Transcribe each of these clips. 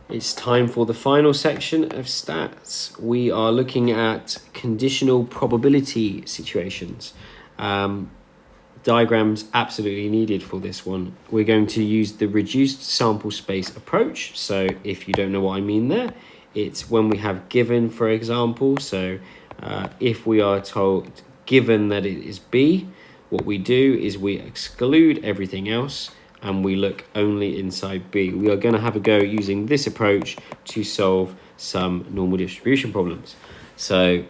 It's time for the final section of stats. We are looking at conditional probability situations. Diagrams absolutely needed for this one. We're going to use the reduced sample space approach. So if you don't know what I mean there, it's when we have given, for example. So if we are told given that it is B, what we do is we exclude everything else and we look only inside B. We are going to have a go using this approach to solve some normal distribution problems. So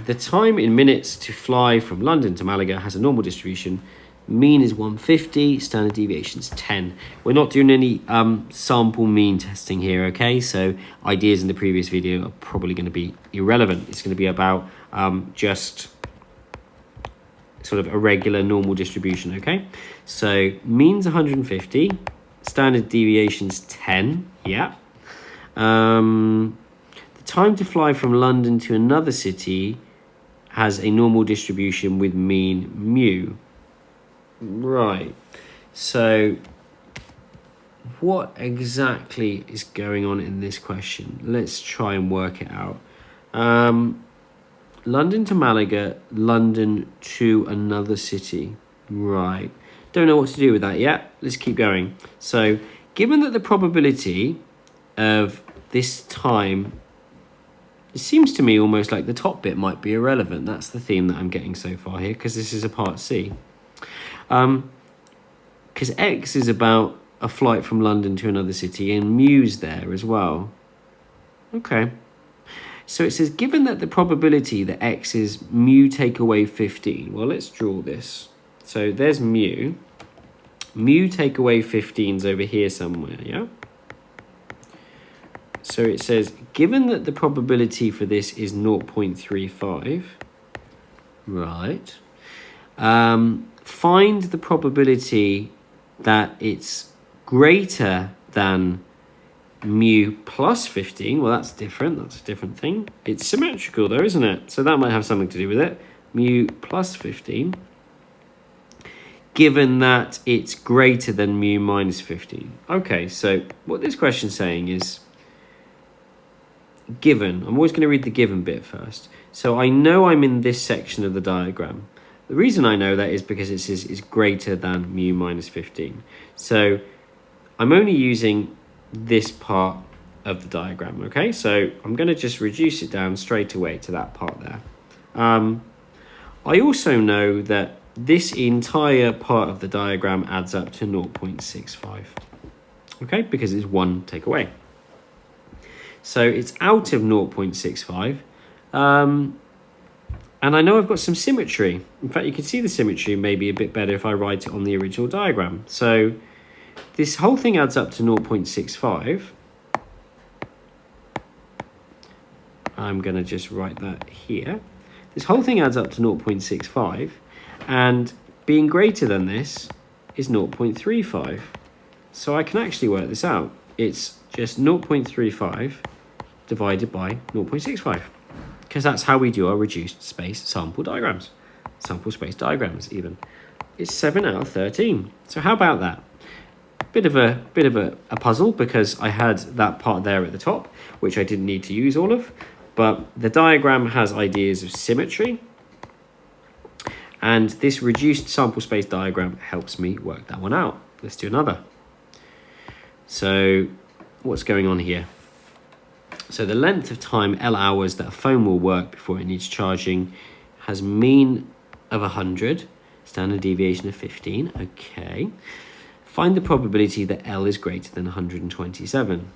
the time in minutes to fly from London to Malaga has a normal distribution. Mean is 150, standard deviation is 10. We're not doing any sample mean testing here, okay? So ideas in the previous video are probably going to be irrelevant. It's going to be about just sort of a regular normal distribution, okay? So mean's 150, standard deviation's 10, yeah. The time to fly from London to another city has a normal distribution with mean mu. Right, so what exactly is going on in this question? Let's try and work it out. London to Malaga, London to another city. Right. Don't know what to do with that yet. Let's keep going. So, given that the probability of this time, it seems to me almost like the top bit might be irrelevant. That's the theme that I'm getting so far here, because this is a part C. Because X is about a flight from London to another city, and mu's there as well. Okay. So it says, given that the probability that X is mu take away 15. Well, let's draw this. So there's mu. Mu take away 15's over here somewhere, yeah? So it says, given that the probability for this is 0.35, right, find the probability that it's greater than mu plus 15. Well, that's different. That's a different thing. It's symmetrical though, isn't it? So that might have something to do with it. Mu plus 15. Given that it's greater than mu minus 15. Okay, so what this question's saying is given. I'm always going to read the given bit first. So I know I'm in this section of the diagram. The reason I know that is because it says is greater than mu minus 15. So I'm only using this part of the diagram, okay? So I'm going to just reduce it down straight away to that part there. I also know that this entire part of the diagram adds up to 0.65, okay? Because it's one takeaway. So it's out of 0.65. And I know I've got some symmetry. In fact, you can see the symmetry maybe a bit better if I write it on the original diagram. So this whole thing adds up to 0.65. I'm going to just write that here. This whole thing adds up to 0.65. And being greater than this is 0.35. So I can actually work this out. It's just 0.35 divided by 0.65. Because that's how we do our reduced space sample diagrams. Sample space diagrams, even. It's 7 out of 13. So how about that? Bit of a puzzle, because I had that part there at the top, which I didn't need to use all of. But the diagram has ideas of symmetry. And this reduced sample space diagram helps me work that one out. Let's do another. So what's going on here? So the length of time, L hours, that a phone will work before it needs charging has mean of 100, standard deviation of 15. Okay. Find the probability that L is greater than 127.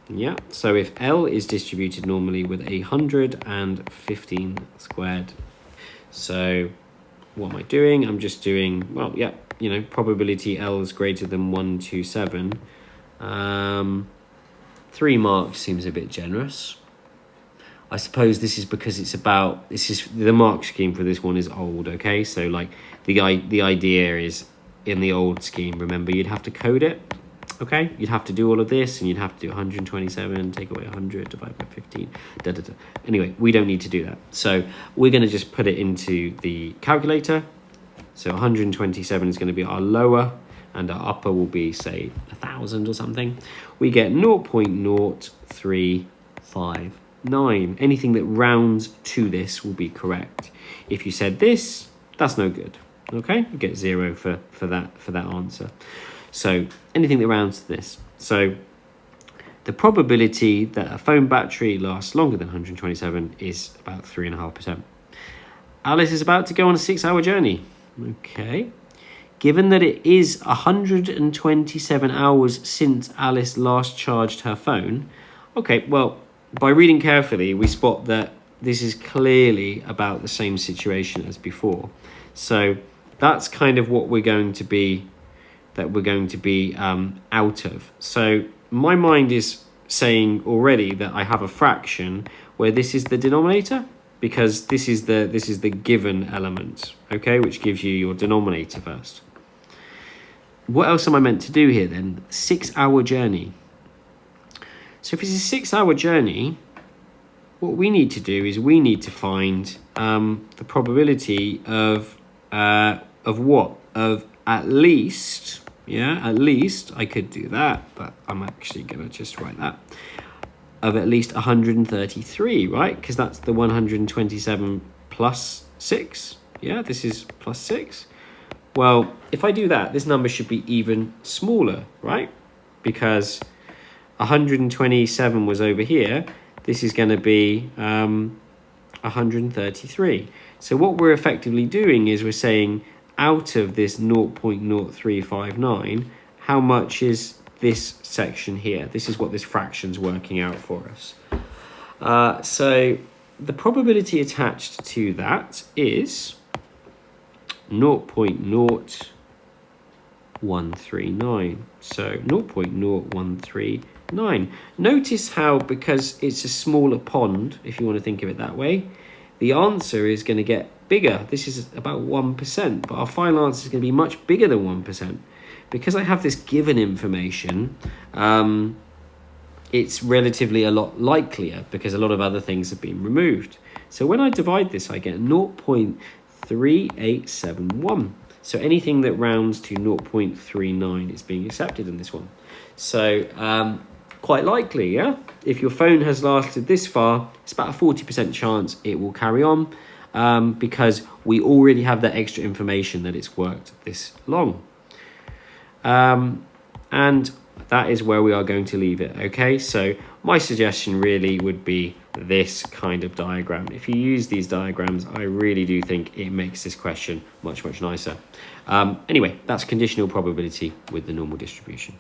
Yeah, so if L is distributed normally with 115 squared. So what am I doing? I'm just doing, well, yeah, you know, probability L is greater than 127. 3 marks seems a bit generous. I suppose this is because it's about, this is, the mark scheme for this one is old, okay? So like the idea is, in the old scheme, remember, you'd have to code it, okay? You'd have to do all of this, and you'd have to do 127, take away 100, divide by 15, da, da, da. Anyway, we don't need to do that. So we're going to just put it into the calculator. So 127 is going to be our lower, and our upper will be, say, 1,000 or something, we get 0.0359. Anything that rounds to this will be correct. If you said this, that's no good. Okay, you get 0 for that answer. So anything that rounds to this. So the probability that a phone battery lasts longer than 127 is about 3.5%. Alice is about to go on a 6-hour journey. Okay. Given that it is 127 hours since Alice last charged her phone. Okay, well, by reading carefully, we spot that this is clearly about the same situation as before. So that's kind of what we're going to be out of. So my mind is saying already that I have a fraction where this is the denominator, because this is the given element, okay, which gives you your denominator first. What else am I meant to do here then? 6-hour journey. So if it's a 6-hour journey, what we need to do is we need to find the probability of what? Of at least, I could do that, but I'm actually going to just write that. Of at least 133, right? Because that's the 127 plus 6. Yeah, this is plus 6. Well, if I do that, this number should be even smaller, right? Because 127 was over here. This is going to be 133. So what we're effectively doing is we're saying out of this 0.0359, how much is this section here? This is what this fraction's working out for us. So the probability attached to that is 0.0139. So 0.0139. Notice how, because it's a smaller pond, if you want to think of it that way, the answer is going to get bigger. This is about 1%, but our final answer is going to be much bigger than 1%. Because I have this given information, it's relatively a lot likelier because a lot of other things have been removed. So when I divide this, I get 0.3871. So anything that rounds to 0.39 is being accepted in this one. So quite likely, yeah? If your phone has lasted this far, it's about a 40% chance it will carry on because we already have that extra information that it's worked this long. And that is where we are going to leave it, okay? So my suggestion really would be this kind of diagram. If you use these diagrams, I really do think it makes this question much, much nicer. Anyway, that's conditional probability with the normal distribution.